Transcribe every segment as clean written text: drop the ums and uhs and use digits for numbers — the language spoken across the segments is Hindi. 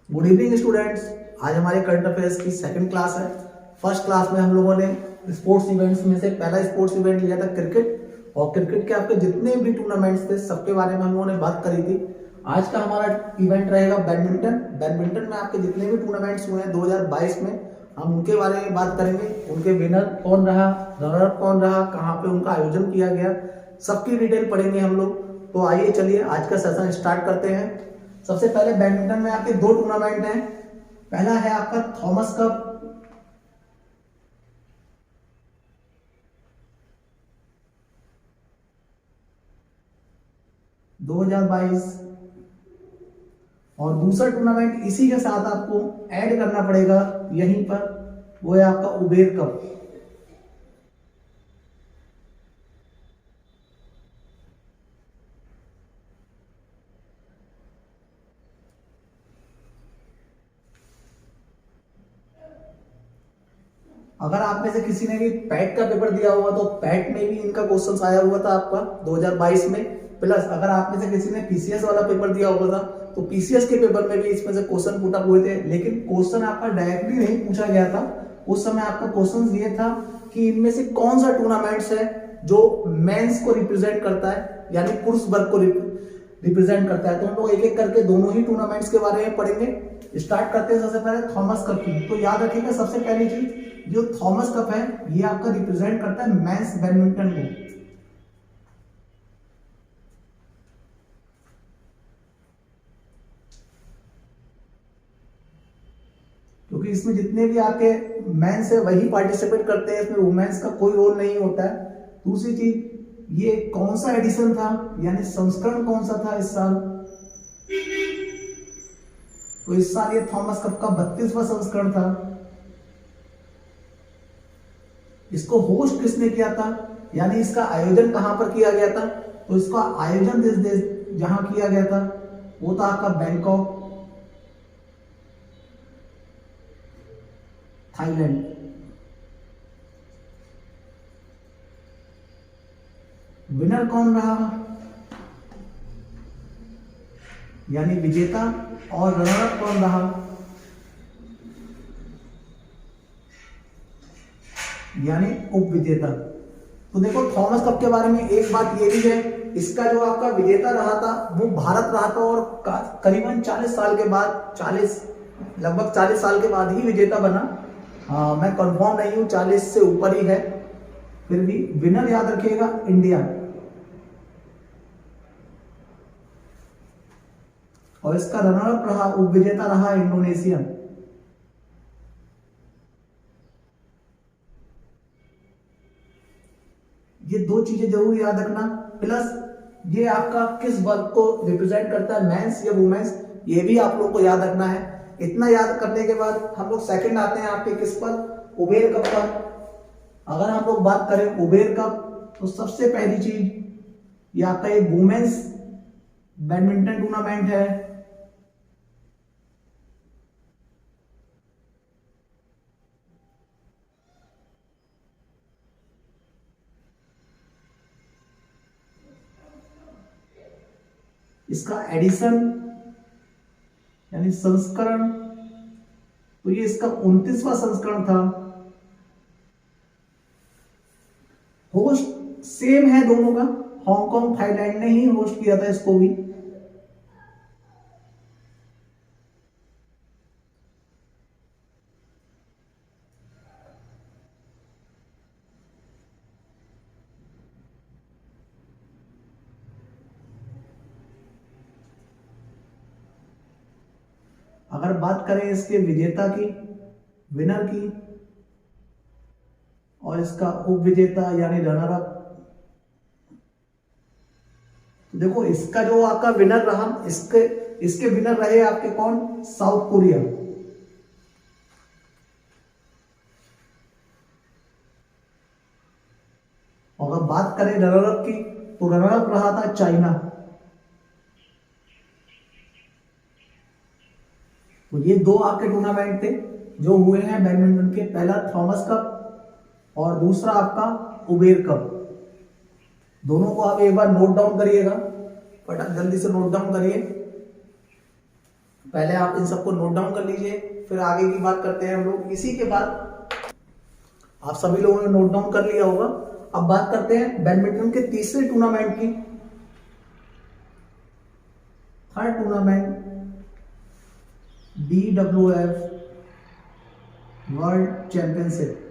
Good evening students. आज हमारे करंट अफेयर्स की सेकंड क्लास है। फर्स्ट क्लास में हम लोगों ने स्पोर्ट्स इवेंट्स में से पहला स्पोर्ट्स इवेंट लिया था क्रिकेट, और क्रिकेट के आपके जितने भी टूर्नामेंट्स थे सबके बारे में हम लोगों ने बात करी थी। आज का हमारा इवेंट रहेगा बैडमिंटन। बैडमिंटन में आपके जितने भी टूर्नामेंट्स हुए हैं 2022 में, हम उनके बारे में बात करेंगे। उनके विनर कौन रहा, रनर अप कौन रहा, कहाँ पे उनका आयोजन किया गया, सबकी डिटेल पढ़ेंगे हम लोग। तो आइए चलिए आज का सेशन स्टार्ट करते हैं। सबसे पहले बैडमिंटन में आपके दो टूर्नामेंट हैं। पहला है आपका थॉमस कप, (2022) और दूसरा टूर्नामेंट इसी के साथ आपको ऐड करना पड़ेगा यहीं पर, वो है आपका उबेर कप। अगर आप में से किसी ने भी पैट का पेपर दिया होगा तो पैट में भी इनका क्वेश्चन आया हुआ था आपका 2022 में। प्लस अगर आप में से किसी ने पीसीएस वाला पेपर दिया हुआ था तो पीसीएस के पेपर में भी इसमें से क्वेश्चन पुट अप हुए थे, लेकिन क्वेश्चन आपका डायरेक्टली नहीं पूछा गया था। उस समय आपका क्वेश्चन ये था कि इनमें से कौन सा टूर्नामेंट्स है जो मेंस को रिप्रेजेंट करता है, यानी पुरुष वर्ग को रिप्रेजेंट करता है। तो हम लोग एक एक करके दोनों ही टूर्नामेंट्स के बारे में पढ़ेंगे। स्टार्ट करते हैं सबसे पहले थॉमस कप की। तो याद रखिएगा सबसे पहली चीज, जो थॉमस कप है ये आपका रिप्रेजेंट करता है मेंस बैडमिंटन को। क्योंकि इसमें जितने भी आपके मेंस है वही पार्टिसिपेट करते हैं, इसमें वुमेन्स का कोई रोल नहीं होता है। दूसरी चीज, ये कौन सा एडिशन था, यानी संस्करण कौन सा था इस साल। तो इस साल ये थॉमस कप का 32वां संस्करण था। इसको होस्ट किसने किया था, यानी इसका आयोजन कहां पर किया गया था। तो इसका आयोजन जिस देश जहां किया गया था वो था आपका बैंकॉक, थाईलैंड। विनर कौन रहा, यानी विजेता, और रनर अप कौन रहा, यानी उप विजेता। तो देखो थॉमस कप के बारे में एक बात ये भी है, इसका जो आपका विजेता रहा था वो भारत रहा था, और करीबन 40 साल के बाद, लगभग 40 साल के बाद ही विजेता बना। मैं कंफर्म नहीं हूं, 40 से ऊपर ही है, फिर भी विनर याद रखिएगा इंडिया। और इसका रनर अप रहा, उप विजेता रहा इंडोनेशिया। ये दो चीजें जरूर याद रखना। प्लस ये आपका किस वर्ग को रिप्रेजेंट करता है, मेंस या वुमेन्स, ये भी आप लोग को याद रखना है। इतना याद करने के बाद हम लोग सेकंड आते हैं आपके किस पर, उबेर कप पर। अगर हम लोग बात करें उबेर कप, तो सबसे पहली चीज ये आपका एक वुमेन्स बैडमिंटन टूर्नामेंट है। इसका एडिशन यानी संस्करण, तो ये इसका 29वां संस्करण था। होस्ट सेम है दोनों का, हांगकांग थाईलैंड ने ही होस्ट किया था इसको भी। अगर बात करें इसके विजेता की, विनर की, और इसका उप विजेता यानी रनर अप, तो देखो इसका जो आपका विनर रहा, इसके विनर रहे आपके कौन, साउथ कोरिया। और अगर बात करें रनर अप की, तो रनर अप रहा था चाइना। तो ये दो आपके टूर्नामेंट थे जो हुए हैं बैडमिंटन के, पहला थॉमस कप और दूसरा आपका उबेर कप। दोनों को आप एक बार नोट डाउन करिएगा, फटाक जल्दी से नोट डाउन करिए। पहले आप इन सबको नोट डाउन कर लीजिए, फिर आगे की बात करते हैं हम लोग। इसी के बाद आप सभी लोगों ने नोट डाउन कर लिया होगा। अब बात करते हैं बैडमिंटन के तीसरे टूर्नामेंट की। Third tournament BWF world championship.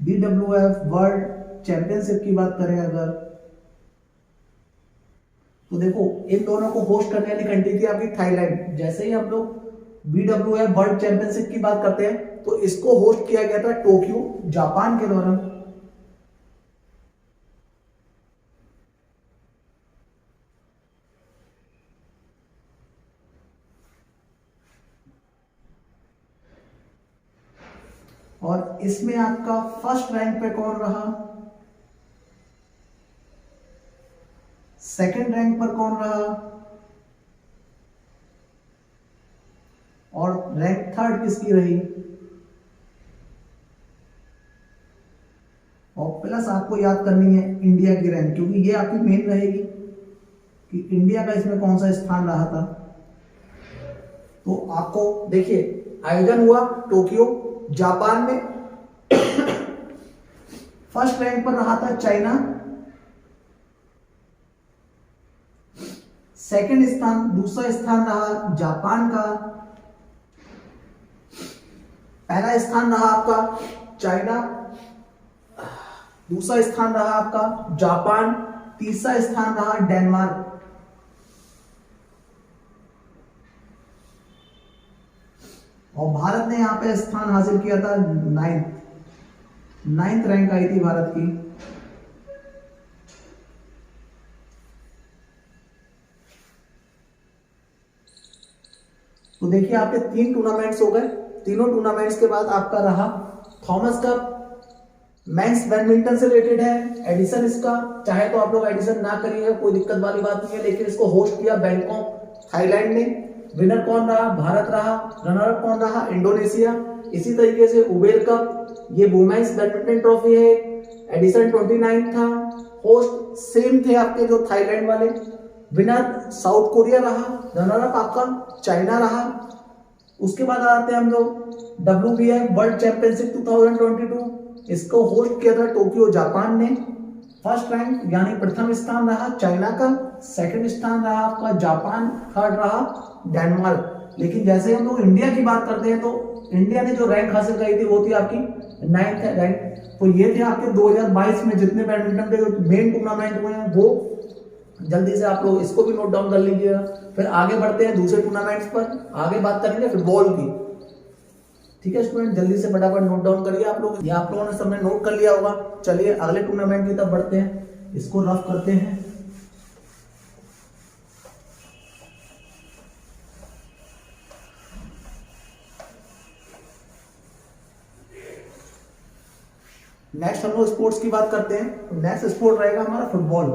BWF world championship की बात करें अगर, तो देखो इन दोनों को होस्ट करने वाली कंट्री थी आपकी थाईलैंड। जैसे ही हम लोग BWF वर्ल्ड चैंपियनशिप की बात करते हैं तो इसको होस्ट किया गया था टोक्यो, जापान के द्वारा। और इसमें आपका फर्स्ट रैंक पे कौन रहा, सेकंड रैंक पर कौन रहा, और रैंक थर्ड किसकी रही। और प्लस आपको याद करनी है इंडिया की रैंक, क्योंकि ये आपकी मेन रहेगी कि इंडिया का इसमें कौन सा स्थान रहा था। तो आपको देखिए आयोजन हुआ टोक्यो, जापान में। फर्स्ट रैंक पर रहा था चाइना, सेकंड स्थान, दूसरा स्थान रहा जापान का, पहला स्थान रहा आपका चाइना, दूसरा स्थान रहा आपका जापान, तीसरा स्थान रहा डेनमार्क। और भारत ने यहां पे स्थान हासिल किया था नाइन्थ रैंक आई थी भारत की। तो देखिए आपके 3 टूर्नामेंट्स हो गए। तीनों टूर्नामेंट्स के बाद आपका रहा थॉमस कप, मेंस बैडमिंटन से रिलेटेड है। एडिशन इसका चाहे तो आप लोग एडिशन ना करिएगा, कोई दिक्कत वाली बात नहीं है, लेकिन इसको होस्ट किया बैंकॉक थाईलैंड ने। विनर कौन रहा, भारत रहा। रनर अप कौन रहा, इंडोनेशिया। इसी तरीके से उबेर कप, ये वुमेन्स बैडमिंटन ट्रॉफी है, एडिशन 29 था। होस्ट सेम थे आपके जो थाईलैंड वाले। विनर साउथ कोरिया रहा, रनर अप आपका चाइना रहा। उसके बाद आते हैं हम लोग WBF वर्ल्ड चैंपियनशिप 2022। इसको होस्ट किया था टोक्यो, जापान ने। फर्स्ट रैंक यानी प्रथम स्थान रहा चाइना का, सेकंड स्थान रहा आपका जापान, थर्ड रहा डेनमार्क। लेकिन जैसे हम लोग इंडिया की बात करते हैं तो इंडिया ने जो रैंक हासिल करी थी वो थी आपकी 9th रैंक। तो ये थे आपके 2022 में जितने बैडमिंटन के मेन टूर्नामेंट हुए हैं, वो जल्दी से आप लोग इसको भी नोट डाउन कर लीजिएगा। फिर आगे बढ़ते हैं दूसरे टूर्नामेंट्स पर, आगे बात करेंगे फुटबॉल की। ठीक है स्टूडेंट, जल्दी से फटाफट नोट डाउन करिए आप लोग। ये आप लोगों ने सबने नोट कर लिया होगा। चलिए अगले टूर्नामेंट की तरफ बढ़ते हैं, इसको रफ करते हैं। नेक्स्ट हम लोग स्पोर्ट्स की बात करते हैं। नेक्स्ट स्पोर्ट रहेगा हमारा फुटबॉल।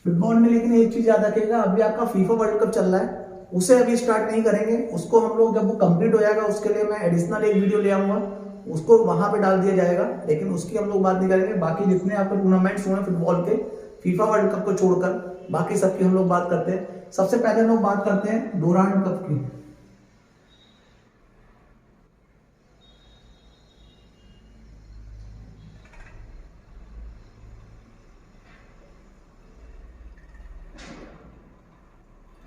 फुटबॉल में लेकिन एक चीज याद रखिएगा, अभी आपका फीफा वर्ल्ड कप चल रहा है, उसे अभी स्टार्ट नहीं करेंगे। उसको हम लोग जब वो कंप्लीट हो जाएगा उसके लिए मैं एडिशनल एक वीडियो ले आऊंगा, उसको वहां पे डाल दिया जाएगा। लेकिन उसकी हम लोग बात नहीं करेंगे। बाकी जितने आपके टूर्नामेंट्स हुए फुटबॉल के फीफा वर्ल्ड कप को छोड़कर, बाकी सबकी हम लोग बात करते हैं। सबसे पहले हम लोग बात करते हैं डुरांड कप की।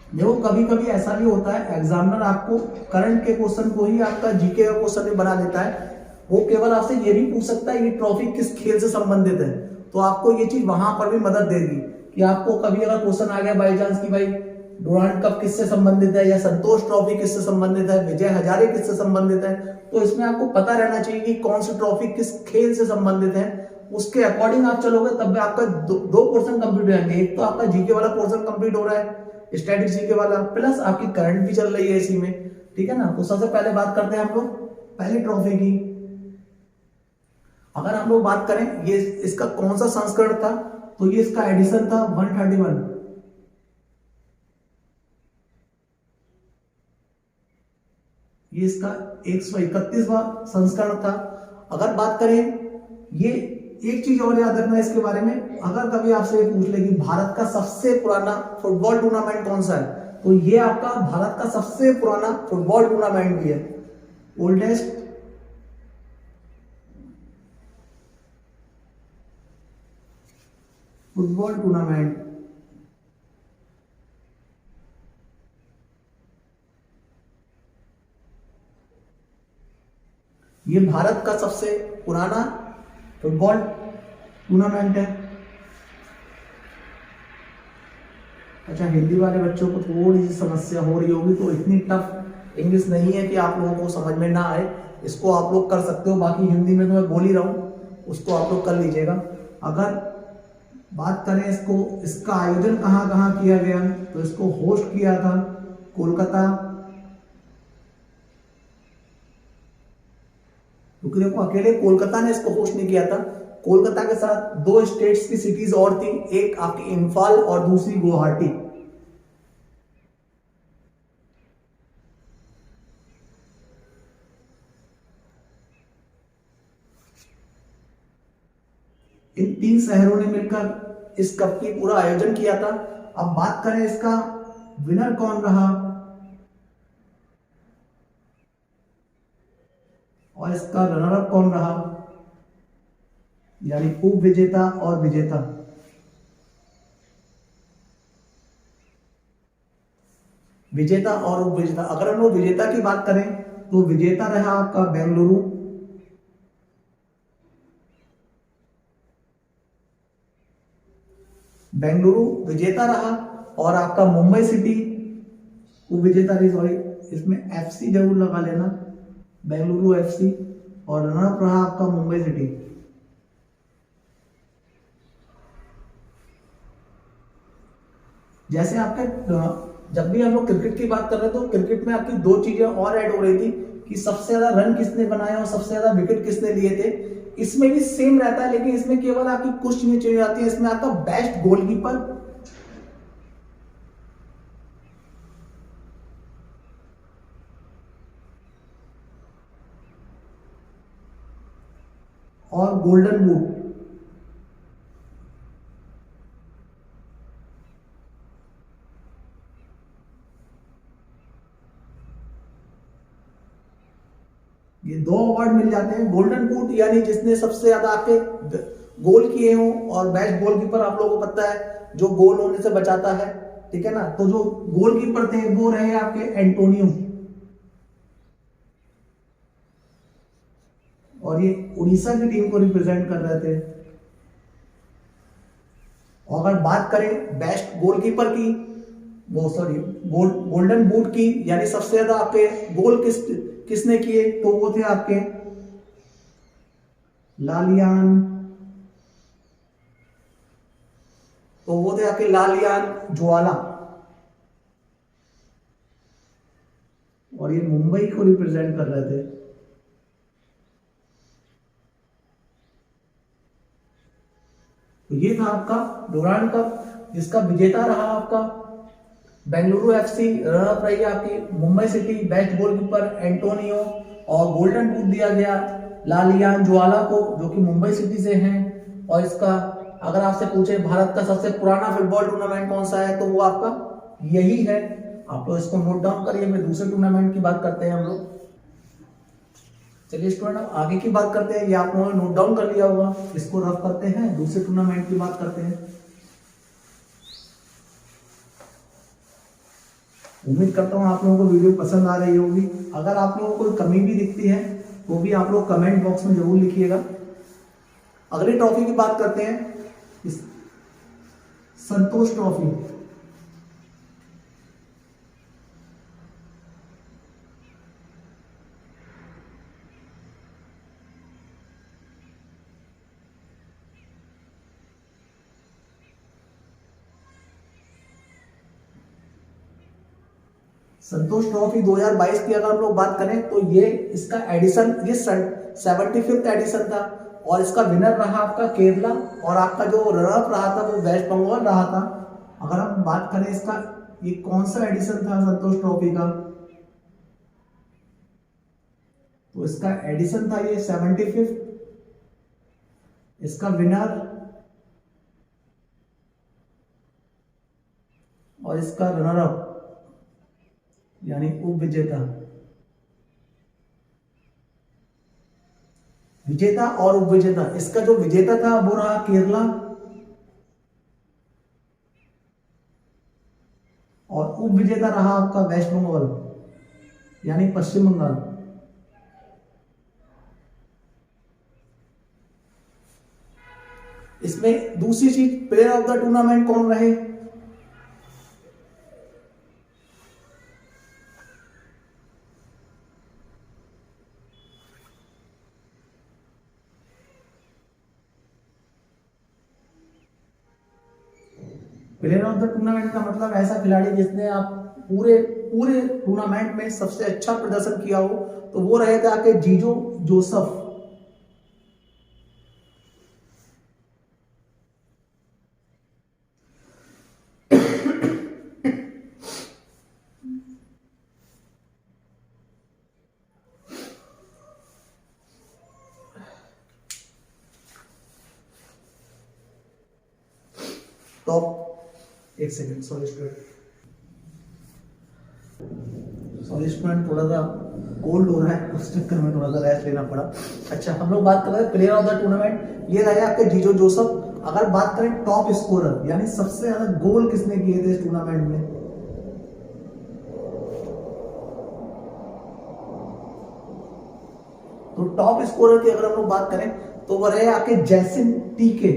देखो कभी कभी ऐसा भी होता है, एग्जामिनर आपको करंट के क्वेश्चन को ही आपका जीके का क्वेश्चन बना देता है। वो केवल आपसे ये भी पूछ सकता है ये ट्रॉफी किस खेल से संबंधित है, तो आपको ये चीज वहां पर भी मदद देगी कि आपको कभी अगर क्वेश्चन आ गया बाई चांस की भाई डुरांड कप किससे संबंधित है, या संतोष ट्रॉफी किससे संबंधित है, विजय हजारे किससे संबंधित है, तो इसमें आपको पता रहना चाहिए कि कौन सी ट्रॉफी किस खेल से संबंधित है। उसके अकॉर्डिंग आप चलोगे तब भी आपका दो पोर्शन कंप्लीट हो जाएंगे। एक तो आपका जीके वाला पोर्शन कंप्लीट हो रहा है, स्टैटिक जीके वाला, प्लस आपकी करंट भी चल रही है इसी में। ठीक है ना। तो सबसे पहले बात करते हैं हम लोग पहली ट्रॉफी की। अगर हम लोग बात करें ये इसका कौन सा संस्करण था, तो ये इसका एडिशन था 131। ये इसका 131वां संस्करण था। अगर बात करें ये, एक चीज और याद रखना इसके बारे में, अगर कभी आपसे ये पूछ ले कि भारत का सबसे पुराना फुटबॉल टूर्नामेंट कौन सा है, तो ये आपका भारत का सबसे पुराना फुटबॉल टूर्नामेंट भी है, ओल्डेस्ट फुटबॉल टूर्नामेंट। ये भारत का सबसे पुराना फुटबॉल टूर्नामेंट है। अच्छा, हिंदी वाले बच्चों को थोड़ी सी समस्या हो रही होगी, तो इतनी टफ इंग्लिश नहीं है कि आप लोगों को समझ में ना आए, इसको आप लोग कर सकते हो। बाकी हिंदी में तो मैं बोल ही रहा हूँ, उसको आप लोग कर लीजिएगा। अगर बात करें इसको, इसका आयोजन कहाँ कहाँ किया गया, तो इसको होस्ट किया था कोलकाता, क्योंकि देखो अकेले कोलकाता ने इसको होस्ट नहीं किया था, कोलकाता के साथ 2 स्टेट्स की सिटीज और थी, एक आपकी इम्फाल और दूसरी गुवाहाटी। इन 3 शहरों ने मिलकर इस कप की पूरा आयोजन किया था। अब बात करें इसका विनर कौन रहा और इसका रनर अप कौन रहा, यानी उप विजेता और विजेता। विजेता और उप विजेता, अगर हम लोग विजेता की बात करें तो विजेता रहा आपका बेंगलुरु, बेंगलुरु विजेता रहा, और आपका मुंबई सिटी उप विजेता रही। सॉरी, इसमें एफसी जरूर लगा लेना, बेंगलुरु एफसी, और रनर अप रहा आपका मुंबई सिटी। जैसे आपके जब भी हम लोग क्रिकेट की बात कर रहे थे, तो क्रिकेट में आपकी 2 चीजें और ऐड हो रही थी कि सबसे ज्यादा रन किसने बनाए और सबसे ज्यादा विकेट किसने लिए थे। इसमें भी सेम रहता है, लेकिन इसमें केवल आपकी कुछ चीजें चेंज आती है। इसमें आपका बेस्ट गोलकीपर, और गोल्डन बूट। ये 2 अवार्ड मिल जाते हैं। गोल्डन बूट यानी जिसने सबसे ज्यादा आपके गोल किए हो, और बेस्ट गोलकीपर आप लोगों को पता है जो गोल होने से बचाता है, ठीक है ना। तो जो गोलकीपर थे वो रहे आपके एंटोनियो, और ये उड़ीसा की टीम को रिप्रेजेंट कर रहे थे। और अगर बात करें बेस्ट गोलकीपर की, वो सॉरी गोल्डन बूट की, यानी सबसे ज्यादा आपके गोल किसने किए, तो वो थे आपके लालियान, तो वो थे आपके लालियान ज्वाला, और ये मुंबई को रिप्रेजेंट कर रहे थे। तो ये था आपका डुरांड कप, जिसका विजेता रहा आपका बेंगलुरु एफसी, रनर अप रही आपकी Mumbai city, best goalkeeper Antonio, और गोल्डन बूट दिया गया लालियान ज्वाला को, जो कि मुंबई सिटी से हैं। और इसका अगर आपसे पूछे भारत का सबसे पुराना फुटबॉल टूर्नामेंट कौन सा है, तो वो आपका यही है। आप लोग इसको नोट डाउन करिए। फिर दूसरे टूर्नामेंट की बात करते हैं हम लोग। चलिए स्टूडेंट, अब आगे की बात करते हैं। ये आप लोगों ने नोट डाउन कर लिया होगा, इसको रफ करते हैं, दूसरे टूर्नामेंट की बात करते हैं। उम्मीद करता हूँ आप लोगों को वीडियो पसंद आ रही होगी। अगर आप लोगों को कोई कमी भी दिखती है तो भी आप लोग कमेंट बॉक्स में जरूर लिखिएगा। अगली ट्रॉफी की बात करते हैं, संतोष ट्रॉफी। संतोष ट्रॉफी 2022 की अगर हम लोग बात करें तो ये इसका एडिशन, ये 75th एडिशन था। और इसका विनर रहा आपका केरला, और आपका जो रनर रहा था वो वेस्ट बंगाल रहा था। अगर हम बात करें इसका, ये कौन सा एडिशन था संतोष ट्रॉफी का, तो इसका एडिशन था ये 75। इसका विनर और इसका रनर अप यानी उप विजेता, विजेता और उप विजेता, इसका जो विजेता था वो रहा केरला और उप विजेता रहा आपका वेस्ट बंगाल यानी पश्चिम बंगाल। इसमें दूसरी चीज, प्लेयर ऑफ द टूर्नामेंट कौन रहे, प्लेयर ऑफ द टूर्नामेंट का मतलब ऐसा खिलाड़ी जिसने आप पूरे पूरे टूर्नामेंट में सबसे अच्छा प्रदर्शन किया हो, तो वो रहेगा आपके जीजो जोसेफ। टॉप, एक सेकेंड, सॉरी स्टूडेंट, थोड़ा सा कोल्ड हो रहा है, उस चक्कर में थोड़ा सा रेस्ट लेना पड़ा। अच्छा, हम लोग बात कर रहे हैं प्लेयर ऑफ द टूर्नामेंट, ये रहे आपके जीजो जोसेफ। अगर बात करें टॉप स्कोरर यानी सबसे ज्यादा गोल किसने किए थे इस टूर्नामेंट में, तो टॉप स्कोरर की अगर हम लोग बात करें तो वो रहे आपके जैसिन टीके।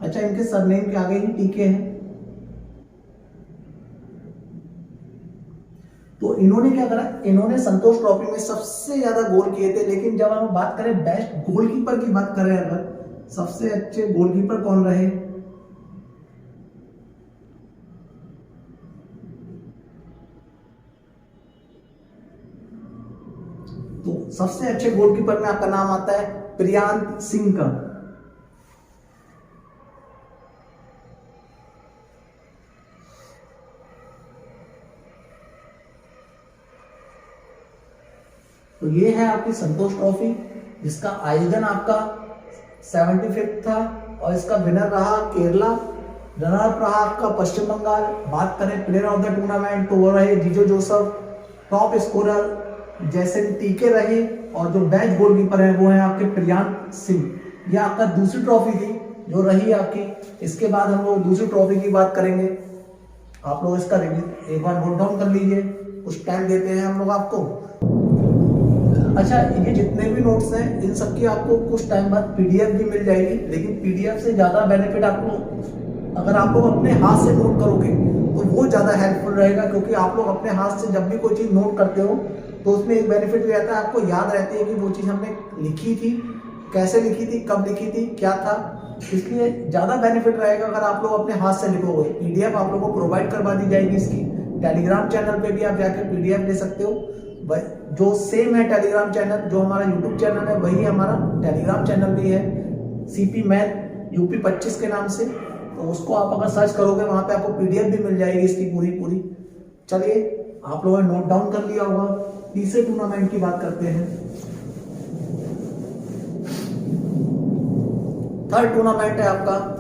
अच्छा, इनके सरनेम के आगे ही टीके हैं। तो इन्होंने क्या करा, इन्होंने संतोष ट्रॉफी में सबसे ज्यादा गोल किए थे। लेकिन जब हम बात करें बेस्ट गोलकीपर की बात करें, अगर सबसे अच्छे गोलकीपर कौन रहे, तो सबसे अच्छे गोलकीपर में आपका नाम आता है प्रियांत सिंह का। तो ये है आपकी संतोष ट्रॉफी, जिसका आयोजन आपका 75 था और इसका विनर रहा केरला, रनर अप रहा आपका पश्चिम बंगाल। बात करें प्लेयर ऑफ द टूर्नामेंट तो वो रहे जीजो जोसेफ, टॉप स्कोरर जैसन टीके रहे, और जो बेस्ट गोलकीपर है वो है आपके प्रियांत सिंह। ये आपका दूसरी ट्रॉफी थी जो रही आपकी। इसके बाद हम लोग दूसरी ट्रॉफी की बात करेंगे। आप लोग इसका रिव्यू एक बार नोट डाउन कर लीजिए, कुछ टाइम देते हैं हम लोग आपको। अच्छा, ये जितने भी नोट्स हैं इन सबकी आपको कुछ टाइम बाद पीडीएफ भी मिल जाएगी, लेकिन पीडीएफ से ज्यादा बेनिफिट आपको अगर आप लोग अपने हाथ से नोट करोगे तो वो ज्यादा हेल्पफुल रहेगा, क्योंकि आप लोग अपने हाथ से जब भी कोई चीज नोट करते हो तो उसमें एक बेनिफिट रहता है, आपको याद रहती है कि वो चीज हमने लिखी थी, कैसे लिखी थी, कब लिखी थी, क्या था। इसलिए ज्यादा बेनिफिट रहेगा अगर आप लोग अपने हाथ से लिखोगे। पीडीएफ आप लोगों को प्रोवाइड करवा दी जाएगी इसकी। टेलीग्राम चैनल पे भी आप जाकर पीडीएफ ले सकते हो, जो सेम है टेलीग्राम चैनल, जो हमारा यूट्यूब चैनल है वही हमारा टेलीग्राम चैनल भी है, सीपी मैथ यूपी 25 के नाम से। तो उसको आप अगर सर्च करोगे वहां पे आपको पीडीएफ भी मिल जाएगी इसकी पूरी। चलिए, आप लोगों ने नोट डाउन कर लिया होगा। तीसरे टूर्नामेंट की बात करते हैं। थर्ड टूर्नामेंट है आपका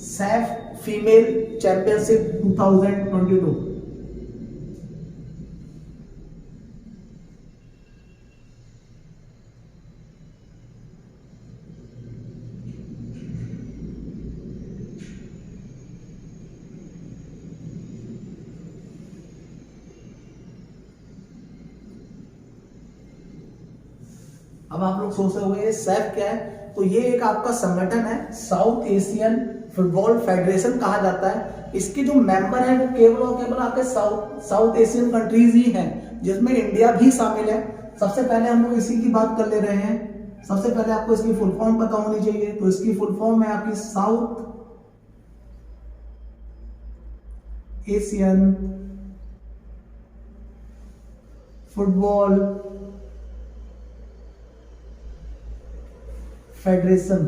सैफ फीमेल चैंपियनशिप 2022। अब आप लोग सोच रहे होंगे सैफ क्या है, तो ये एक आपका संगठन है, साउथ एशियन फुटबॉल फेडरेशन कहा जाता है। इसके जो मेंबर हैं वो केवल और केवल आपके साउथ एशियन कंट्रीज ही हैं, जिसमें इंडिया भी शामिल है। सबसे पहले हम लोग इसी की बात कर ले रहे हैं। सबसे पहले आपको इसकी फुल फॉर्म पता होनी चाहिए, तो इसकी फुल फॉर्म है आपकी साउथ एशियन फुटबॉल फेडरेशन।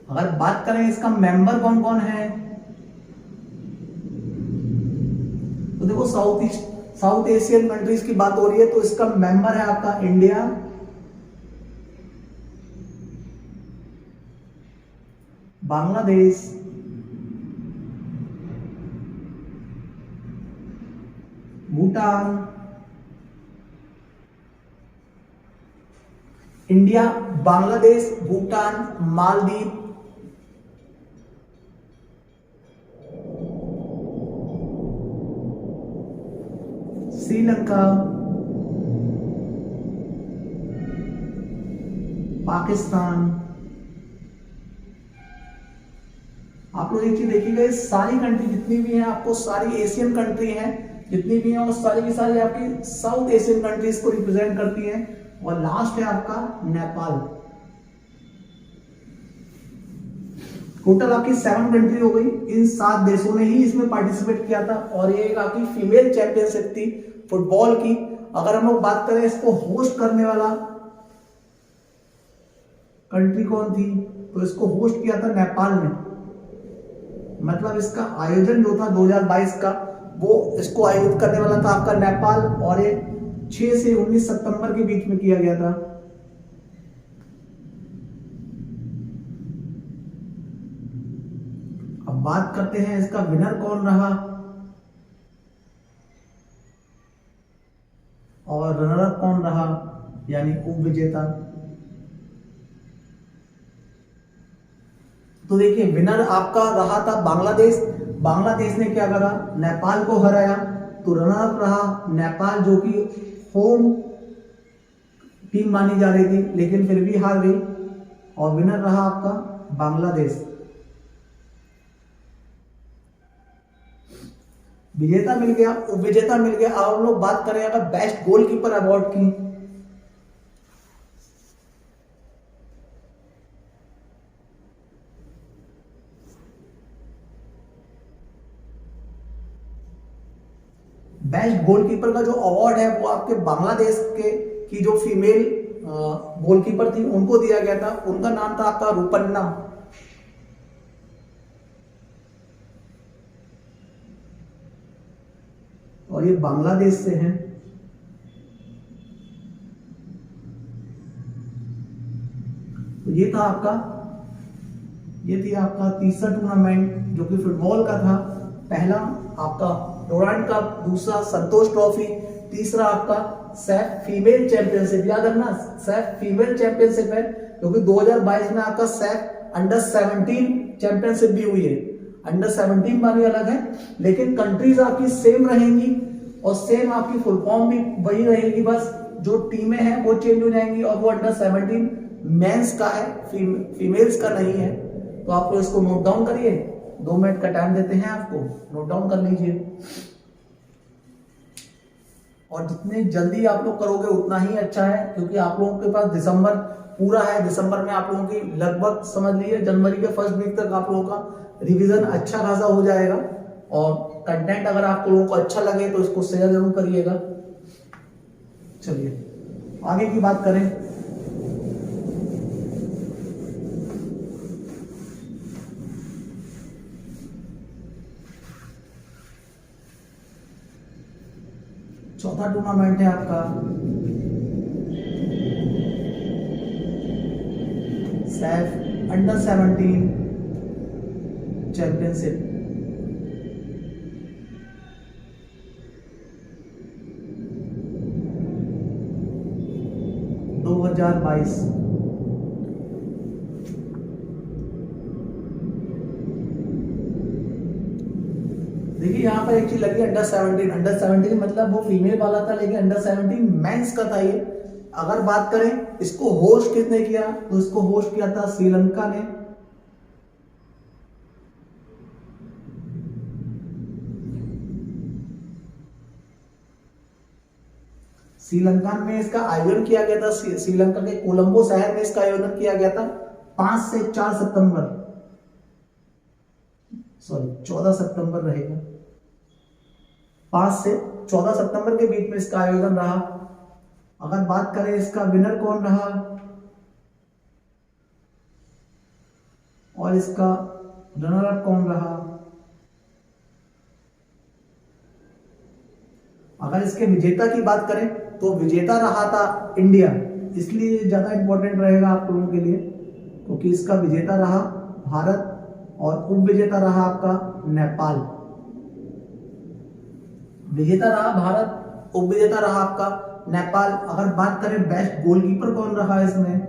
अगर बात करें इसका मेंबर कौन कौन है, तो देखो साउथ एशियन कंट्रीज की बात हो रही है, तो इसका मेंबर है आपका इंडिया, बांग्लादेश, भूटान, इंडिया, बांग्लादेश, भूटान, मालदीव, श्रीलंका, पाकिस्तान। आप लोग एक चीज देखिएगा, सारी कंट्री जितनी भी हैं, आपको सारी एशियन कंट्री हैं जितनी भी हैं, और सारी की सारी आपकी साउथ एशियन कंट्रीज को रिप्रेजेंट करती हैं। और लास्ट है आपका नेपाल। टोटल आपकी 7 कंट्री हो गई। इन 7 देशों ने ही इसमें पार्टिसिपेट किया था, और ये एक आपकी फीमेल चैंपियनशिप थी फुटबॉल की। अगर हम लोग बात करें इसको होस्ट करने वाला कंट्री कौन थी, तो इसको होस्ट किया था नेपाल ने। मतलब इसका आयोजन जो था 2022 का, वो इसको आयोजित करने वाला था आपका नेपाल, और ये 6 से 19 सितंबर के बीच में किया गया था। अब बात करते हैं इसका विनर कौन रहा और रनर अप कौन रहा, यानी उप विजेता। तो देखिए, विनर आपका रहा था बांग्लादेश। बांग्लादेश ने क्या करा, नेपाल को हराया। तो रनर अप रहा नेपाल, जो कि होम टीम मानी जा रही थी, लेकिन फिर भी हार गई। और विनर रहा आपका बांग्लादेश। विजेता मिल गया, उप विजेता मिल गया। अब हम लोग बात करें अगर बेस्ट गोलकीपर अवार्ड की, बेस्ट गोलकीपर का जो अवार्ड है वो आपके बांग्लादेश के की जो फीमेल गोलकीपर थी उनको दिया गया था। उनका नाम था आपका रूपन्ना। और ये बांग्लादेश से हैं। तो ये थी आपका तीसरा टूर्नामेंट जो कि फुटबॉल का था। पहला आपका डोरांड कप, दूसरा संतोष ट्रॉफी, तीसरा आपका सैफ फीमेल चैंपियनशिप। याद रखना, सैफ फीमेल चैंपियनशिप है, क्योंकि 2022 में आपका सैफ अंडर 17 चैंपियनशिप भी हुई है। अंडर 17 वाली अलग है, लेकिन कंट्रीज आपकी सेम रहेंगी और सेम आपकी फुल फॉर्म भी वही रहेगी, बस जो टीमें हैं वो चेंज हो जाएंगी। और वो अंडर 17 मेंस का है, फीमेल्स का नहीं है। तो आप लोग इसको नोट डाउन करिए, 2 मिनट का टाइम देते हैं आपको, नोट डाउन कर लीजिए। और जितने जल्दी आप लोग करोगे उतना ही अच्छा है, क्योंकि आप लोगों के पास दिसंबर पूरा है। दिसंबर में आप लोगों की लगभग समझ लीजिए जनवरी के फर्स्ट वीक तक आप लोगों का रिवीजन अच्छा खासा हो जाएगा। और कंटेंट अगर आप लोगों को अच्छा लगे तो इसको शेयर जरूर करिएगा। चलिए आगे की बात करें। चौथा टूर्नामेंट है आपका सैफ अंडर 17 चैंपियनशिप। देखिए यहाँ पर एक चीज लगी, अंडर 17 मतलब वो फीमेल वाला था, लेकिन अंडर 17 मेंस का था ये। अगर बात करें इसको होस्ट किसने किया, तो इसको होस्ट किया था श्रीलंका ने। श्रीलंका में इसका आयोजन किया गया था, श्रीलंका के कोलंबो शहर में इसका आयोजन किया गया था 5 से 4 सितंबर। सॉरी 14 सितंबर रहेगा। 5 से 14 सितंबर के बीच में इसका आयोजन रहा। अगर बात करें इसका विनर कौन रहा और इसका रनर अप कौन रहा, अगर इसके विजेता की बात करें तो विजेता रहा था इंडिया, इसलिए ज्यादा इंपॉर्टेंट रहेगा आप लोगों के लिए, क्योंकि इसका विजेता रहा भारत और उप विजेता रहा आपका नेपाल। विजेता रहा भारत, उप विजेता रहा आपका नेपाल। अगर बात करें बेस्ट गोलकीपर कौन रहा इसमें,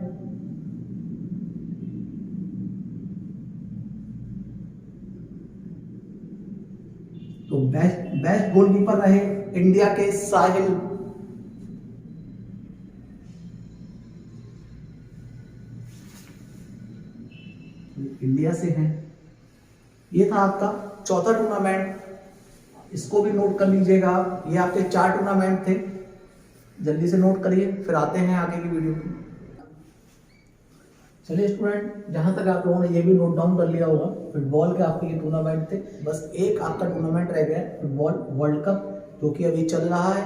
तो बेस्ट गोलकीपर रहे इंडिया के साहिल। इंडिया से हैं। ये था आपका चौथा टूर्नामेंट, इसको भी नोट कर लीजिएगा। ये आपके 4 टूर्नामेंट थे, जल्दी से नोट करिए, फिर आते हैं आगे की वीडियो में। चलिए स्टूडेंट, जहां तक आप लोगों ने ये भी नोट डाउन कर लिया होगा, फुटबॉल के आपके ये टूर्नामेंट थे। बस एक आपका टूर्नामेंट रह गया है, फुटबॉल वर्ल्ड कप, जो कि अभी चल रहा है।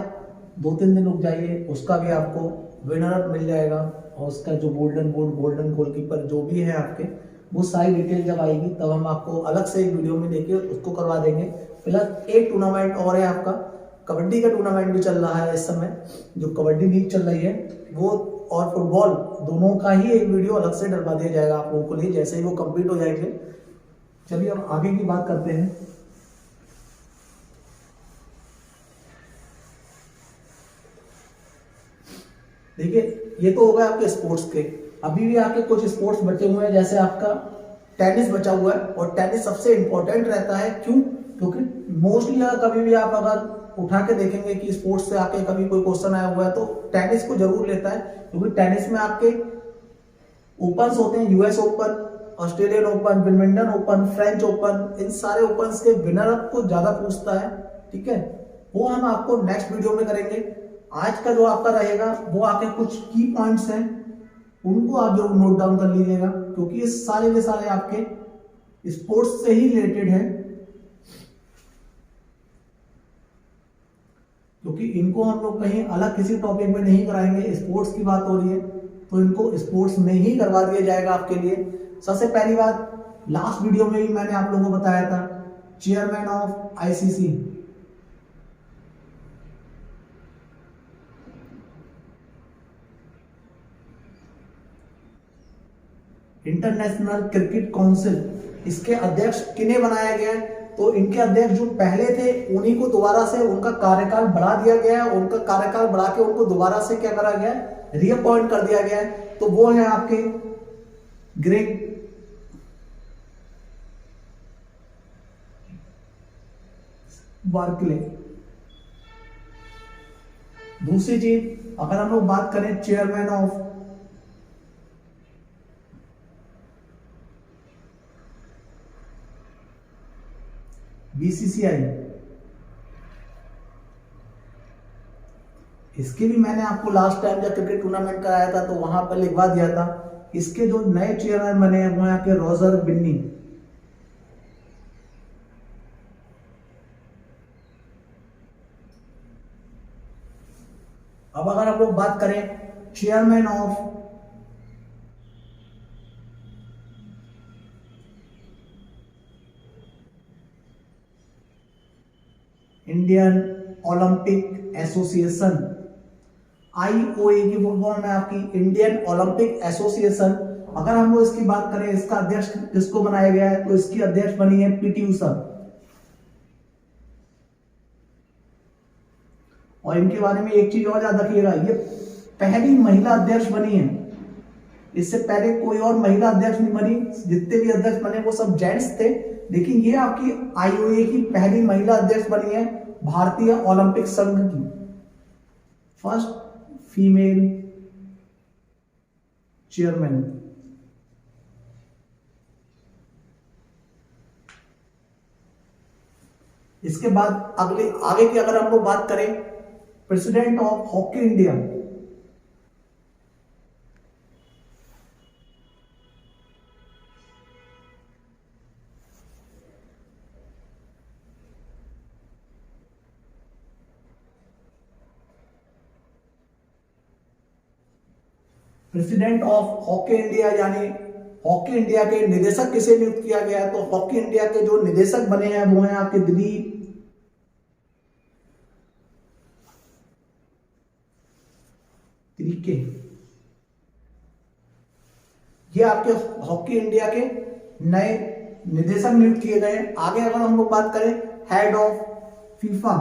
2-3 दिन रुक जाइए, उसका भी आपको विनर अप मिल जाएगा, और उसका जो गोल्डन बूट, गोल्डन गोलकीपर जो भी है आपके, वो सारी डिटेल जब आएगी तब हम आपको अलग से एक वीडियो में देखिए उसको करवा देंगे। फिलहाल एक टूर्नामेंट और है आपका, कबड्डी का टूर्नामेंट भी चल रहा है इस समय, जो कबड्डी लीग चल रही है वो, और फुटबॉल दोनों का ही एक वीडियो अलग से डलवा दिया जाएगा आप लोगों के लिए, जैसे ही वो कंप्लीट हो जाएंगे। चलिए अब आगे की बात करते हैं। देखिए ये तो हो गया आपके स्पोर्ट्स के। अभी भी आपके कुछ स्पोर्ट्स बचे हुए हैं, जैसे आपका टेनिस बचा हुआ है, और टेनिस सबसे इंपॉर्टेंट रहता है। क्यों? क्योंकि मोस्टली कभी भी आप अगर उठा के देखेंगे कि स्पोर्ट्स से आके कभी कोई क्वेश्चन आया हुआ है तो टेनिस को जरूर लेता है, क्योंकि टेनिस में आपके ओपन्स होते हैं, US open, Australian open, Wimbledon open, French open, इन सारे ओपन्स के विनर को ज्यादा पूछता है। ठीक है, वो हम आपको नेक्स्ट वीडियो में करेंगे। आज का जो आपका रहेगा वो आपके कुछ की पॉइंट्स हैं, उनको आप जरूर नोट डाउन कर लीजिएगा, क्योंकि ये सारे के सारे आपके स्पोर्ट्स से ही रिलेटेड है, क्योंकि इनको हम लोग कहीं अलग किसी टॉपिक में नहीं कराएंगे। स्पोर्ट्स की बात हो रही है तो इनको स्पोर्ट्स में ही करवा दिया जाएगा आपके लिए। सबसे पहली बात, लास्ट वीडियो में भी मैंने आप लोगों को बताया था, chairman of ICC, international cricket council, इसके अध्यक्ष किन्हें बनाया गया है, तो इनके अध्यक्ष जो पहले थे उन्हीं को दोबारा से उनका कार्यकाल बढ़ा दिया गया है। उनका कार्यकाल बढ़ा के उनको दोबारा से क्या करा गया है, रीअपॉइंट कर दिया गया है। तो वो है आपके ग्रेग बार्कले। दूसरी चीज, अगर हम लोग बात करें चेयरमैन ऑफ बीसीसीआई, इसके भी मैंने आपको लास्ट टाइम जब क्रिकेट टूर्नामेंट कराया था तो वहां पर लिखवा दिया था। इसके जो नए चेयरमैन बने हैं वो यहाँ के रोजर बिन्नी। अब अगर आप लोग बात करें chairman of Indian Olympic association, IOA की फुल फॉर्म है आपकी इंडियन ओलंपिक एसोसिएशन। अगर हम लोग इसकी बात करें, इसका अध्यक्ष किसको बनाया गया है, तो इसकी अध्यक्ष बनी है पीटी उषा, और इनके बारे में एक चीज और याद रखिएगा, ये पहली महिला अध्यक्ष बनी है। इससे पहले कोई और महिला अध्यक्ष नहीं बनी, जितने भी अध्यक्ष बने वो सब जेंट्स थे, लेकिन ये आपकी आईओए की पहली महिला अध्यक्ष बनी है, भारतीय ओलंपिक संघ की फर्स्ट फीमेल चेयरमैन। इसके बाद आगे की अगर हम लोग बात करें, president of hockey India, president of hockey India यानी हॉकी इंडिया के निदेशक किसे नियुक्त किया गया है? तो हॉकी इंडिया के जो निदेशक बने हैं वो हैं आपके दिलीप त्रिके। ये आपके हॉकी इंडिया के नए निदेशक नियुक्त किए गए हैं। आगे अगर हम लोग बात करें हेड ऑफ फीफा,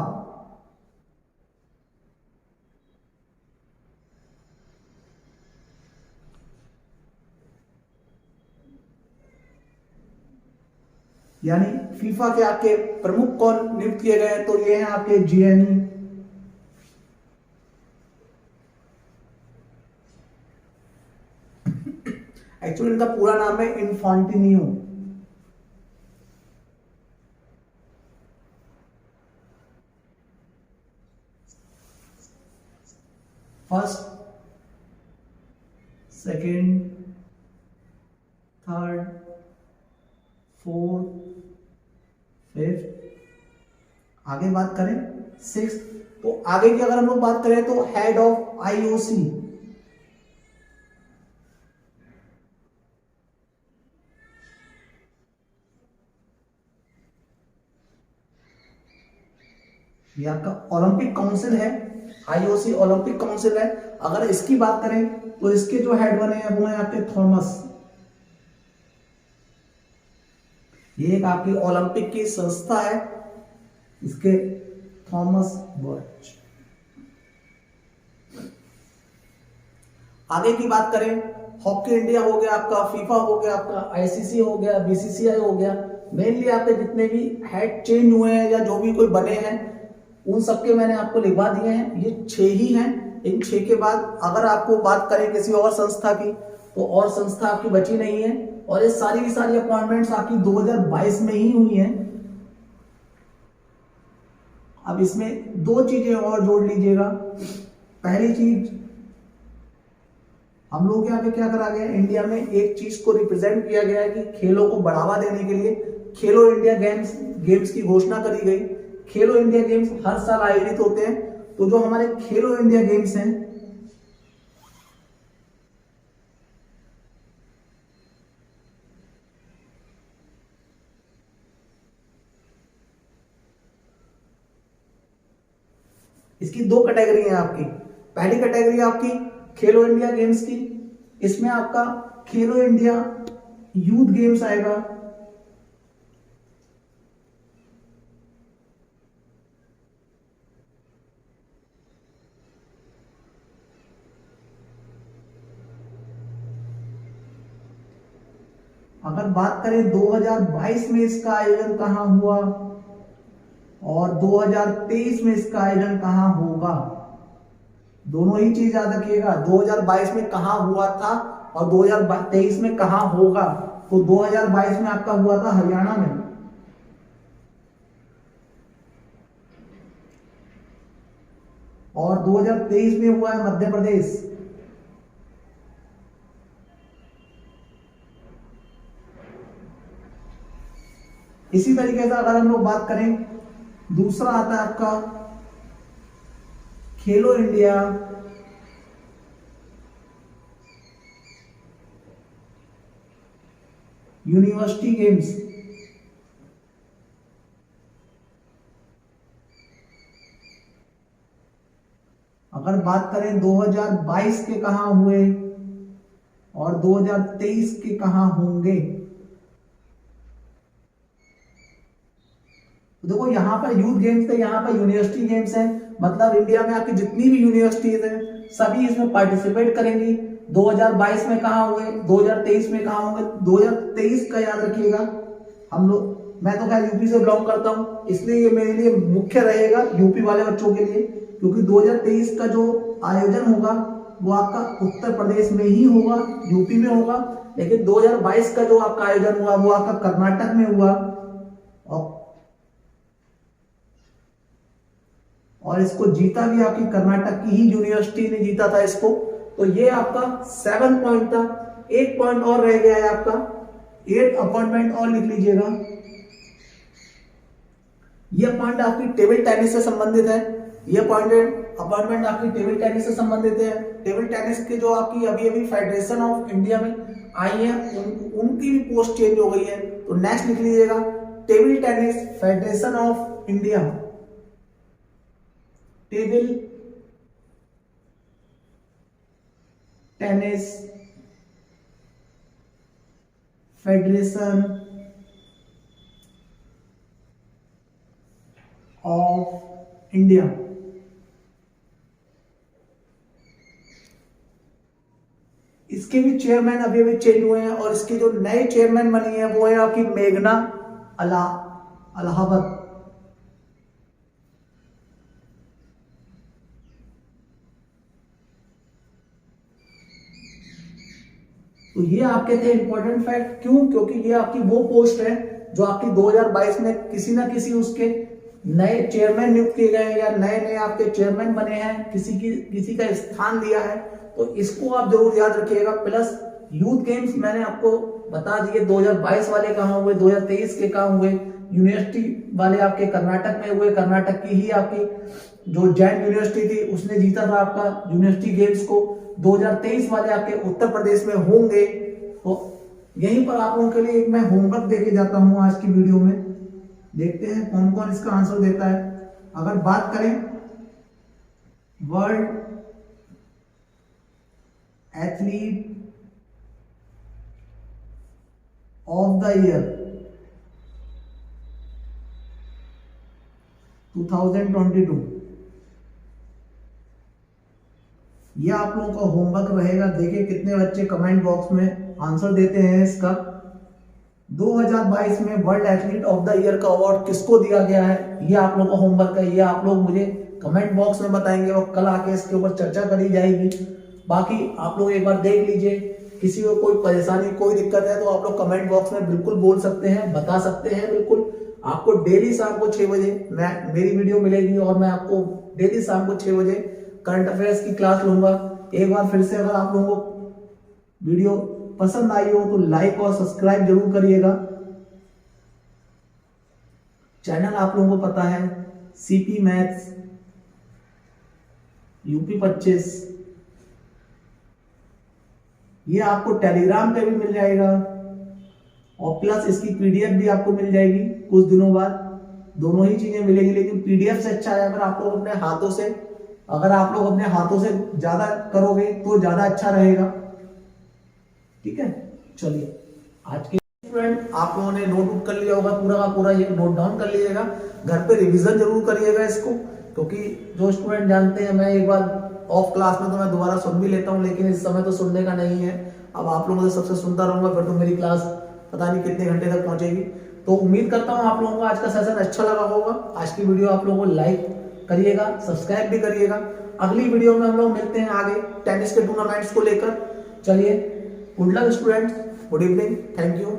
यानी फीफा के आपके प्रमुख कौन नियुक्त किए गए हैं? तो ये हैं आपके जियानी एक्चुअली इनका पूरा नाम है Infantino. First, second, third, fourth, fifth, आगे बात करें सिक्स। तो आगे की अगर हम लोग बात करें तो हेड ऑफ आईओसी, ये आपका ओलंपिक काउंसिल है, आईओसी ओलंपिक काउंसिल है। अगर इसकी बात करें तो इसके जो हेड बने हैं वो हैं आपके थॉमस। ये एक आपकी ओलंपिक की संस्था है, इसके थॉमस बर्च। आगे की बात करें हॉकी इंडिया हो गया आपका, फीफा हो गया आपका, आईसीसी हो गया, बीसीसीआई हो गया। मेनली आपके जितने भी हेड चेंज हुए हैं या जो भी कोई बने हैं उन सबके मैंने आपको लिखवा दिए हैं। ये 6 ही हैं। इन 6 के बाद अगर आपको बात करें किसी और संस्था की तो और संस्था आपकी बची नहीं है। और ये सारी की सारी अपॉइंटमेंट्स आपकी 2022 में ही हुई हैं। अब इसमें 2 चीजें और जोड़ लीजिएगा। पहली चीज, हम लोग यहाँ पे क्या करा गया, इंडिया में एक चीज को रिप्रेजेंट किया गया है कि खेलों को बढ़ावा देने के लिए खेलो इंडिया गेम्स की घोषणा करी गई। खेलो इंडिया गेम्स हर साल आयोजित होते हैं। तो जो हमारे खेलो इंडिया गेम्स हैं इसकी 2 कैटेगरी है आपकी। पहली कैटेगरी आपकी खेलो इंडिया गेम्स की, इसमें आपका खेलो इंडिया यूथ गेम्स आएगा। अगर बात करें 2022 में इसका आयोजन कहां हुआ और 2023 में इसका आयोजन कहां होगा, दोनों ही चीज याद रखिएगा। 2022 में कहां हुआ था और 2023 में कहां होगा। तो 2022 में आपका हुआ था हरियाणा में, और 2023 में हुआ है मध्य प्रदेश। इसी तरीके से अगर हम लोग बात करें, दूसरा आता है आपका खेलो इंडिया यूनिवर्सिटी गेम्स। अगर बात करें 2022 के कहां हुए और 2023 के कहां होंगे, देखो यहाँ पर यूथ गेम्स थे, यहाँ पर यूनिवर्सिटी गेम्स हैं। मतलब इंडिया में आपकी जितनी भी यूनिवर्सिटीज हैं सभी इसमें पार्टिसिपेट करेंगी। 2022 में कहाँ हुए, 2023 में कहाँ होंगे। 2023 का याद रखिएगा। हम लोग, मैं तो खैर यूपी से बिलोंग करता हूँ इसलिए ये मेरे लिए मुख्य रहेगा यूपी वाले बच्चों के लिए, क्योंकि 2023 का जो आयोजन होगा वो आपका उत्तर प्रदेश में ही होगा, यूपी में होगा। लेकिन 2022 का जो आपका आयोजन हुआ वो आपका कर्नाटक में हुआ, और इसको जीता भी आपकी कर्नाटक की ही यूनिवर्सिटी ने जीता था इसको। तो ये आपका 7 पॉइंट था। 1 पॉइंट और रह गया है आपका, 8 अपॉइंटमेंट और लिख लीजिएगा। ये पॉइंट आपकी टेबल टेनिस से संबंधित है। ये पॉइंट अपॉइंटमेंट आपकी टेबल टेनिस से संबंधित है। टेबल टेनिस के जो आपकी अभी अभी फेडरेशन ऑफ इंडिया में आई है उनकी भी पोस्ट चेंज हो गई है। तो नेक्स्ट लिख लीजिएगा table tennis federation of India, table tennis federation of India. इसके भी चेयरमैन अभी अभी चेंज हुए हैं और इसकी जो नए चेयरमैन बनी है वो है आपकी मेघना अलाहाबाद। तो ये आपके थे इंपॉर्टेंट फैक्ट। क्यों? क्योंकि ये आपकी वो पोस्ट है जो आपकी 2022 में किसी ना किसी उसके नए चेयरमैन नियुक्त किए गए या नए नए आपके चेयरमैन बने हैं, किसी का स्थान लिया है। तो इसको आप जरूर याद रखिएगा। प्लस यूथ गेम्स मैंने आपको बता दिए 2022 वाले कहाँ हुए, 2023 के कहाँ हुए। यूनिवर्सिटी वाले आपके कर्नाटक में हुए, कर्नाटक की ही आपकी जो जैन यूनिवर्सिटी थी उसने जीता था आपका यूनिवर्सिटी गेम्स को। 2023 वाले आपके उत्तर प्रदेश में होंगे। तो यहीं पर आप लोगों के लिए एक मैं होमवर्क देके जाता हूं आज की वीडियो में। देखते हैं कौन कौन इसका आंसर देता है। अगर बात करें world athlete of the year 2022, ये आप लोगों का होमवर्क रहेगा। देखिए कितने बच्चे कमेंट बॉक्स में आंसर देते हैं इसका। 2022 में world athlete of the year का अवार्ड किसको दिया गया है, ये आप लोगों का होमवर्क है। ये आप लोग मुझे कमेंट बॉक्स में बताएंगे और कल आके इसके ऊपर चर्चा करी जाएगी। बाकी आप लोग एक बार देख लीजिए, किसी को कोई परेशानी कोई दिक्कत है तो आप लोग कमेंट बॉक्स में बिल्कुल बोल सकते हैं, बता सकते हैं। बिल्कुल आपको डेली शाम को 6 बजे मेरी वीडियो मिलेगी और मैं आपको डेली शाम को 6 बजे करंट अफेयर्स की क्लास लूंगा। एक बार फिर से अगर आप लोगों को वीडियो पसंद आई हो तो लाइक और सब्सक्राइब जरूर करिएगा। चैनल आप लोगों को पता है सीपी मैथ्स यूपी 25, ये आपको टेलीग्राम पे भी मिल जाएगा और प्लस इसकी पीडीएफ भी आपको मिल जाएगी कुछ दिनों बाद। दोनों ही चीजें मिलेगी, लेकिन पीडीएफ से अच्छा है अगर आप लोग अपने हाथों से ज्यादा करोगे तो ज्यादा अच्छा रहेगा। ठीक है, चलिए आज के स्टूडेंट आप लोगों ने नोट कर लिया होगा, पूरा का पूरा ये नोट डाउन कर लीजिएगा। घर पे रिवीजन जरूर करिएगा इसको, क्योंकि जो स्टूडेंट जानते हैं मैं एक बार ऑफ क्लास में तो मैं दोबारा सुन भी लेता हूँ, लेकिन इस समय तो सुनने का नहीं है। अब आप लोगों से सबसे सुनता रहूंगा, फिर तो मेरी क्लास पता नहीं कितने घंटे तक पहुंचेगी। तो उम्मीद करता हूँ आप लोगों को आज का सेशन अच्छा लगा होगा। आज की वीडियो आप लोगों को लाइक करिएगा, सब्सक्राइब भी करिएगा। अगली वीडियो में हम लोग मिलते हैं आगे टेनिस के टूर्नामेंट्स को लेकर। चलिए, good luck students, good evening, thank you.